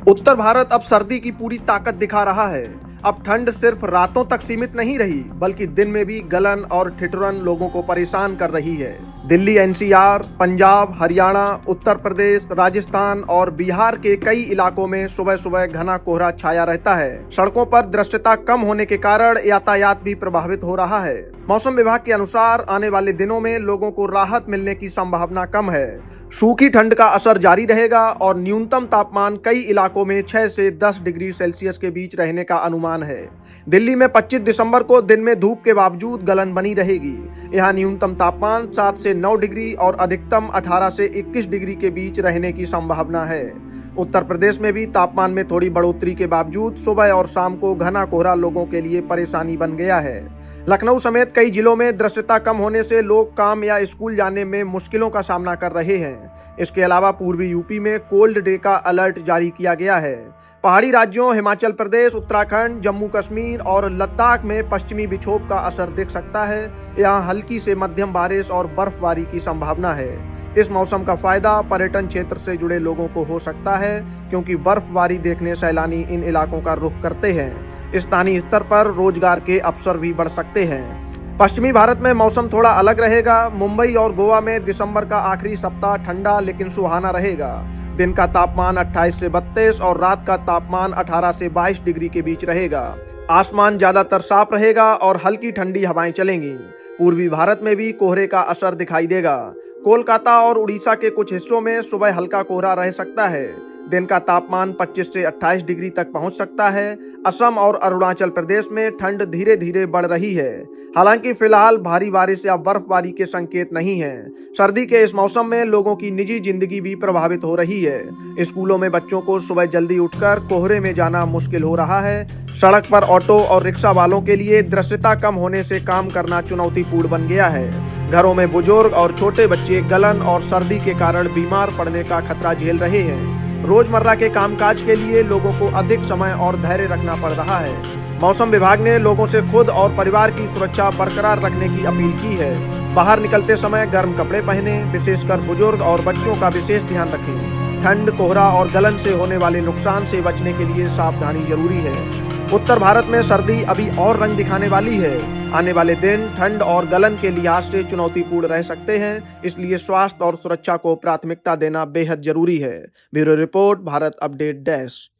उत्तर भारत अब सर्दी की पूरी ताकत दिखा रहा है। अब ठंड सिर्फ रातों तक सीमित नहीं रही, बल्कि दिन में भी गलन और ठिठुरन लोगों को परेशान कर रही है। दिल्ली, एनसीआर, पंजाब, हरियाणा, उत्तर प्रदेश, राजस्थान और बिहार के कई इलाकों में सुबह सुबह घना कोहरा छाया रहता है। सड़कों पर दृश्यता कम होने के कारण यातायात भी प्रभावित हो रहा है। मौसम विभाग के अनुसार आने वाले दिनों में लोगों को राहत मिलने की संभावना कम है। सूखी ठंड का असर जारी रहेगा और न्यूनतम तापमान कई इलाकों में 6 से 10 डिग्री सेल्सियस के बीच रहने का अनुमान है। दिल्ली में 25 दिसंबर को दिन में धूप के बावजूद गलन बनी रहेगी। यहाँ न्यूनतम तापमान 7 से 9 डिग्री और अधिकतम 18 से 21 डिग्री के बीच रहने की संभावना है। उत्तर प्रदेश में भी तापमान में थोड़ी बढ़ोतरी के बावजूद सुबह और शाम को घना कोहरा लोगों के लिए परेशानी बन गया है। लखनऊ समेत कई जिलों में दृश्यता कम होने से लोग काम या स्कूल जाने में मुश्किलों का सामना कर रहे हैं। इसके अलावा पूर्वी यूपी में कोल्ड डे का अलर्ट जारी किया गया है। पहाड़ी राज्यों हिमाचल प्रदेश, उत्तराखंड, जम्मू कश्मीर और लद्दाख में पश्चिमी विक्षोभ का असर दिख सकता है। यहाँ हल्की से मध्यम बारिश और बर्फबारी की संभावना है। इस मौसम का फायदा पर्यटन क्षेत्र से जुड़े लोगों को हो सकता है, क्योंकि बर्फबारी देखने सैलानी इन इलाकों का रुख करते हैं। स्थानीय स्तर पर रोजगार के अवसर भी बढ़ सकते हैं। पश्चिमी भारत में मौसम थोड़ा अलग रहेगा। मुंबई और गोवा में दिसंबर का आखिरी सप्ताह ठंडा लेकिन सुहाना रहेगा। दिन का तापमान 28 से 32 और रात का तापमान 18 से 22 डिग्री के बीच रहेगा। आसमान ज्यादातर साफ रहेगा और हल्की ठंडी हवाएं चलेंगी। पूर्वी भारत में भी कोहरे का असर दिखाई देगा। कोलकाता और उड़ीसा के कुछ हिस्सों में सुबह हल्का कोहरा रह सकता है। दिन का तापमान 25 से 28 डिग्री तक पहुंच सकता है। असम और अरुणाचल प्रदेश में ठंड धीरे धीरे बढ़ रही है। हालांकि फिलहाल भारी बारिश या बर्फबारी के संकेत नहीं हैं। सर्दी के इस मौसम में लोगों की निजी जिंदगी भी प्रभावित हो रही है। स्कूलों में बच्चों को सुबह जल्दी उठकर कोहरे में जाना मुश्किल हो रहा है। सड़क पर ऑटो और रिक्शा वालों के लिए दृश्यता कम होने से काम करना चुनौतीपूर्ण बन गया है। घरों में बुजुर्ग और छोटे बच्चे गलन और सर्दी के कारण बीमार पड़ने का खतरा झेल रहे हैं। रोजमर्रा के कामकाज के लिए लोगों को अधिक समय और धैर्य रखना पड़ रहा है। मौसम विभाग ने लोगों से खुद और परिवार की सुरक्षा बरकरार रखने की अपील की है। बाहर निकलते समय गर्म कपड़े पहने, विशेषकर बुजुर्ग और बच्चों का विशेष ध्यान रखें। ठंड, कोहरा और गलन से होने वाले नुकसान से बचने के लिए सावधानी जरूरी है। उत्तर भारत में सर्दी अभी और रंग दिखाने वाली है। आने वाले दिन ठंड और गलन के लिहाज से चुनौतीपूर्ण रह सकते हैं, इसलिए स्वास्थ्य और सुरक्षा को प्राथमिकता देना बेहद जरूरी है। Bureau report, Bharat update desk.